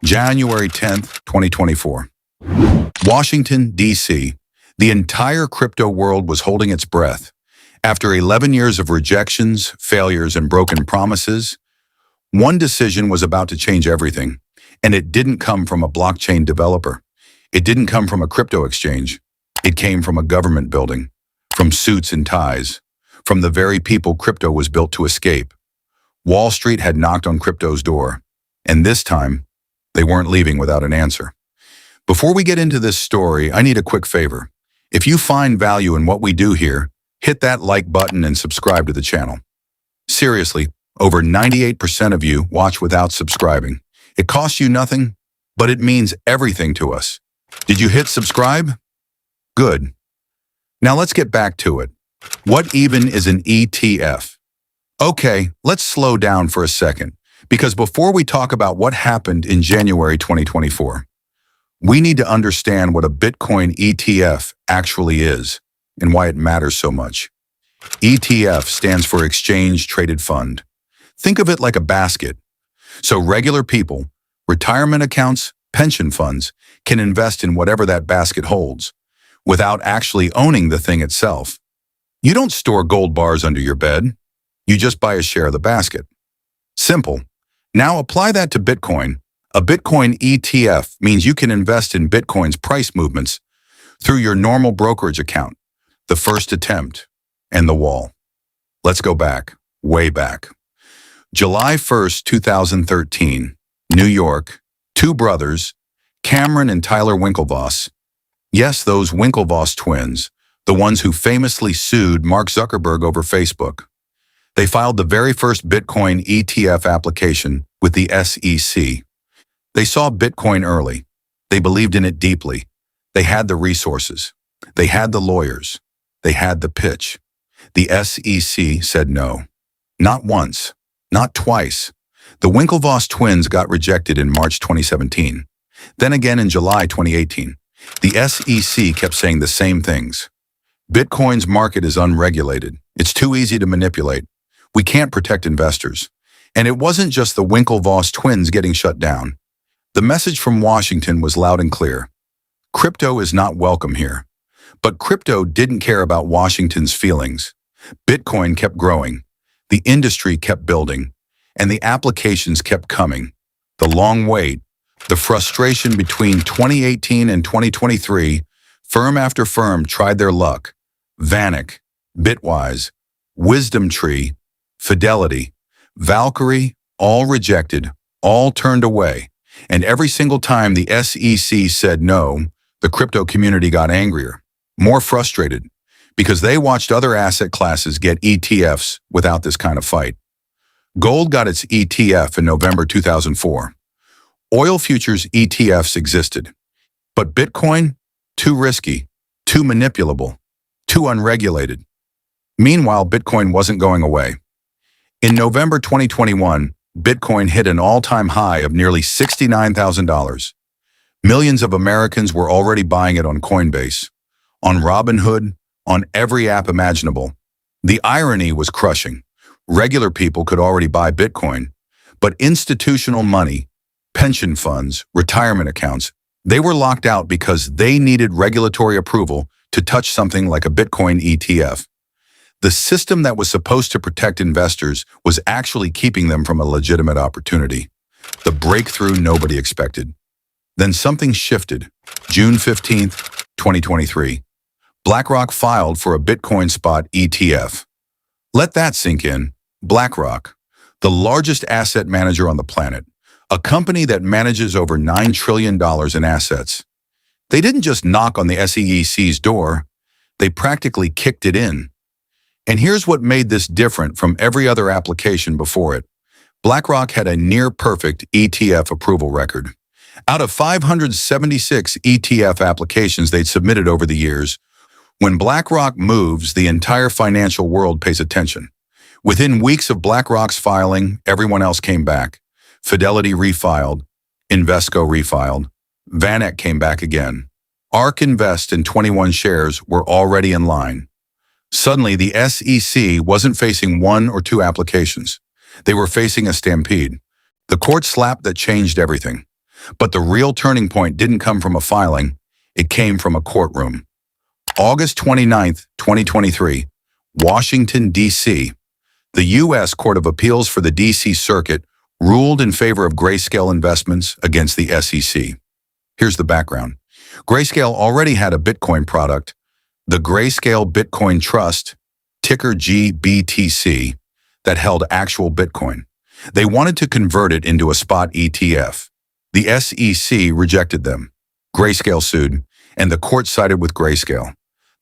January 10th, 2024. Washington, D.C. The entire crypto world was holding its breath. After 11 years of rejections, failures, and broken promises, one decision was about to change everything. And it didn't come from a blockchain developer. It didn't come from a crypto exchange. It came from a government building, from suits and ties, from the very people crypto was built to escape. Wall Street had knocked on crypto's door, and this time, they weren't leaving without an answer. Before we get into this story, I need a quick favor. If you find value in what we do here, hit that like button and subscribe to the channel. Seriously, over 98% of you watch without subscribing. It costs you nothing, but it means everything to us. Did you hit subscribe? Good. Now let's get back to it. What even is an ETF? Okay, let's slow down for a second, because before we talk about what happened in January 2024, we need to understand what a Bitcoin ETF actually is and why it matters so much. ETF stands for Exchange Traded Fund. Think of it like a basket. So regular people, retirement accounts, pension funds, can invest in whatever that basket holds without actually owning the thing itself. You don't store gold bars under your bed. You just buy a share of the basket. Simple. Now apply that to Bitcoin. A Bitcoin ETF means you can invest in Bitcoin's price movements through your normal brokerage account, the first attempt, and the wall. Let's go back, way back. July 1st, 2013, New York, two brothers, Cameron and Tyler Winklevoss. Yes, those Winklevoss twins, the ones who famously sued Mark Zuckerberg over Facebook. They filed the very first Bitcoin ETF application with the SEC. They saw Bitcoin early. They believed in it deeply. They had the resources. They had the lawyers. They had the pitch. The SEC said no. Not once. Not twice. The Winklevoss twins got rejected in March 2017. Then again in July 2018. The SEC kept saying the same things. Bitcoin's market is unregulated. It's too easy to manipulate. We can't protect investors. And it wasn't just the Winklevoss twins getting shut down. The message from Washington was loud and clear. Crypto is not welcome here. But crypto didn't care about Washington's feelings. Bitcoin kept growing. The industry kept building. And the applications kept coming. The long wait, the frustration between 2018 and 2023, firm after firm tried their luck. Vanik, Bitwise, Wisdom Tree, Fidelity, Valkyrie, all rejected, all turned away. And every single time the SEC said no, the crypto community got angrier, more frustrated, because they watched other asset classes get ETFs without this kind of fight. Gold got its ETF in November 2004. Oil futures ETFs existed. But Bitcoin? Too risky, too manipulable, too unregulated. Meanwhile, Bitcoin wasn't going away. In November 2021, Bitcoin hit an all-time high of nearly $69,000. Millions of Americans were already buying it on Coinbase, on Robinhood, on every app imaginable. The irony was crushing. Regular people could already buy Bitcoin, but institutional money, pension funds, retirement accounts, they were locked out because they needed regulatory approval to touch something like a Bitcoin ETF. The system that was supposed to protect investors was actually keeping them from a legitimate opportunity. The breakthrough nobody expected. Then something shifted. June 15th, 2023. BlackRock filed for a Bitcoin spot ETF. Let that sink in. BlackRock, the largest asset manager on the planet, a company that manages over $9 trillion in assets. They didn't just knock on the SEC's door, they practically kicked it in. And here's what made this different from every other application before it. BlackRock had a near-perfect ETF approval record. Out of 576 ETF applications they'd submitted over the years, when BlackRock moves, the entire financial world pays attention. Within weeks of BlackRock's filing, everyone else came back. Fidelity refiled, Invesco refiled, Vanik came back again. ARK Invest and 21 shares were already in line. Suddenly, the SEC wasn't facing one or two applications. They were facing a stampede. The court slap that changed everything. But the real turning point didn't come from a filing, it came from a courtroom. August 29th, 2023, Washington, D.C. The U.S. Court of Appeals for the D.C. Circuit ruled in favor of Grayscale Investments against the SEC. Here's the background. Grayscale already had a Bitcoin product, the Grayscale Bitcoin Trust, ticker GBTC, that held actual Bitcoin. They wanted to convert it into a spot ETF. The SEC rejected them. Grayscale sued, and the court sided with Grayscale.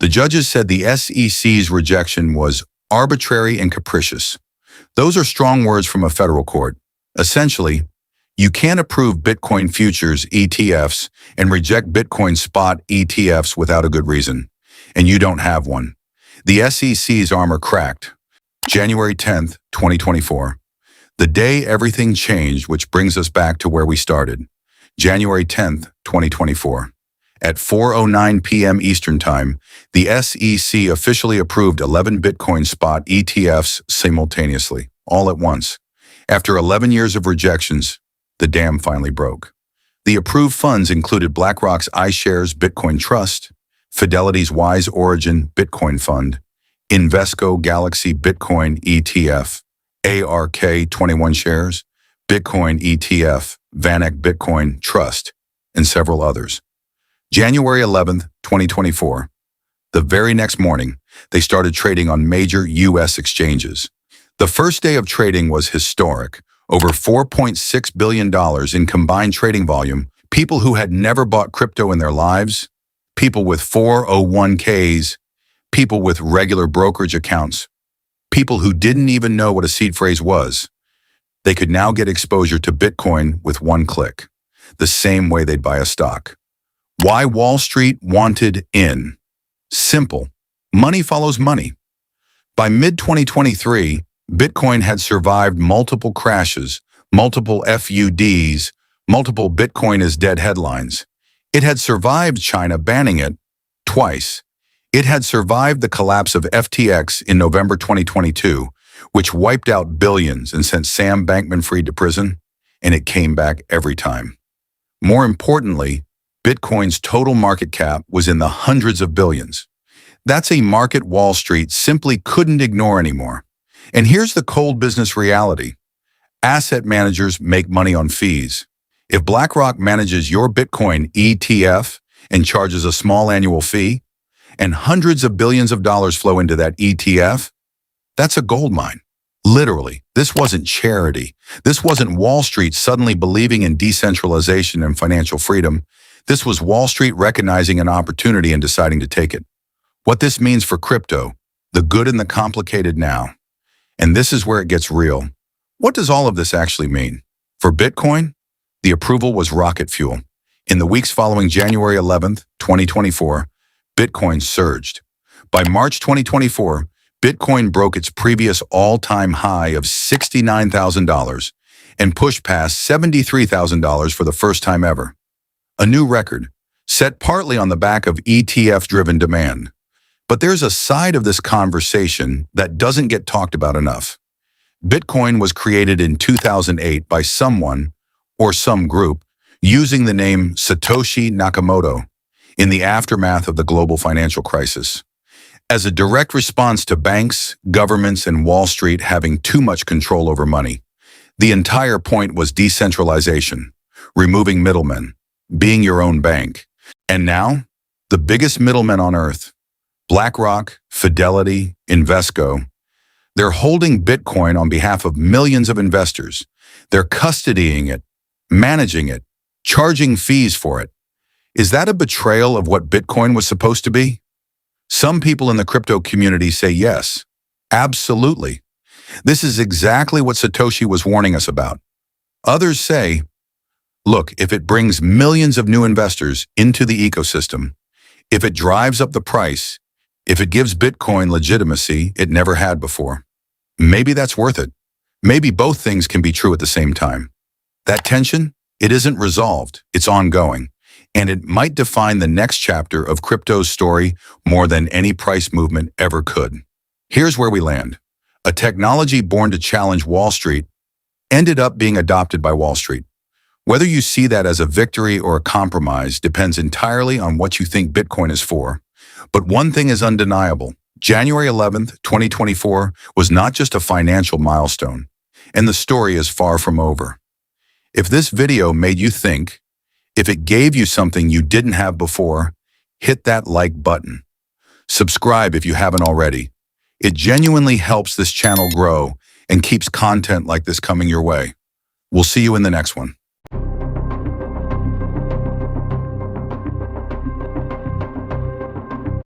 The judges said the SEC's rejection was arbitrary and capricious. Those are strong words from a federal court. Essentially, you can't approve Bitcoin futures ETFs and reject Bitcoin spot ETFs without a good reason. And you don't have one. The SEC's armor cracked. January 10th, 2024. The day everything changed, which brings us back to where we started. January 10th, 2024. At 4:09 p.m. Eastern Time, the SEC officially approved 11 Bitcoin spot ETFs simultaneously, all at once. After 11 years of rejections, the dam finally broke. The approved funds included BlackRock's iShares Bitcoin Trust, Fidelity's Wise Origin Bitcoin Fund, Invesco Galaxy Bitcoin ETF, ARK 21 shares, Bitcoin ETF, VanEck Bitcoin Trust, and several others. January 11th, 2024. The very next morning, they started trading on major U.S. exchanges. The first day of trading was historic. Over $4.6 billion in combined trading volume, people who had never bought crypto in their lives, people with 401ks, people with regular brokerage accounts, people who didn't even know what a seed phrase was. They could now get exposure to Bitcoin with one click, the same way they'd buy a stock. Why Wall Street wanted in. Simple. Money follows money. By mid-2023, Bitcoin had survived multiple crashes, multiple FUDs, multiple Bitcoin is dead headlines. It had survived China banning it twice. It had survived the collapse of FTX in November 2022, which wiped out billions and sent Sam Bankman-Fried to prison, and it came back every time. More importantly, Bitcoin's total market cap was in the hundreds of billions. That's a market Wall Street simply couldn't ignore anymore. And here's the cold business reality. Asset managers make money on fees. If BlackRock manages your Bitcoin ETF and charges a small annual fee, and hundreds of billions of dollars flow into that ETF, that's a gold mine. Literally, this wasn't charity. This wasn't Wall Street suddenly believing in decentralization and financial freedom. This was Wall Street recognizing an opportunity and deciding to take it. What this means for crypto, the good and the complicated now. And this is where it gets real. What does all of this actually mean? For Bitcoin, the approval was rocket fuel. In the weeks following January 11th, 2024, Bitcoin surged. By March 2024, Bitcoin broke its previous all-time high of $69,000 and pushed past $73,000 for the first time ever. A new record, set partly on the back of ETF-driven demand. But there's a side of this conversation that doesn't get talked about enough. Bitcoin was created in 2008 by someone, or some group, using the name Satoshi Nakamoto in the aftermath of the global financial crisis. As a direct response to banks, governments, and Wall Street having too much control over money, the entire point was decentralization, removing middlemen, being your own bank. And now, the biggest middlemen on earth, BlackRock, Fidelity, Invesco, they're holding Bitcoin on behalf of millions of investors. They're custodying it, managing it, charging fees for it. Is that a betrayal of what Bitcoin was supposed to be? Some people in the crypto community say yes, absolutely. This is exactly what Satoshi was warning us about. Others say, look, if it brings millions of new investors into the ecosystem, if it drives up the price, if it gives Bitcoin legitimacy it never had before, maybe that's worth it. Maybe both things can be true at the same time. That tension, it isn't resolved, it's ongoing, and it might define the next chapter of crypto's story more than any price movement ever could. Here's where we land. A technology born to challenge Wall Street ended up being adopted by Wall Street. Whether you see that as a victory or a compromise depends entirely on what you think Bitcoin is for. But one thing is undeniable. January 11th, 2024 was not just a financial milestone, and the story is far from over. If this video made you think, if it gave you something you didn't have before, hit that like button. Subscribe if you haven't already. It genuinely helps this channel grow and keeps content like this coming your way. We'll see you in the next one.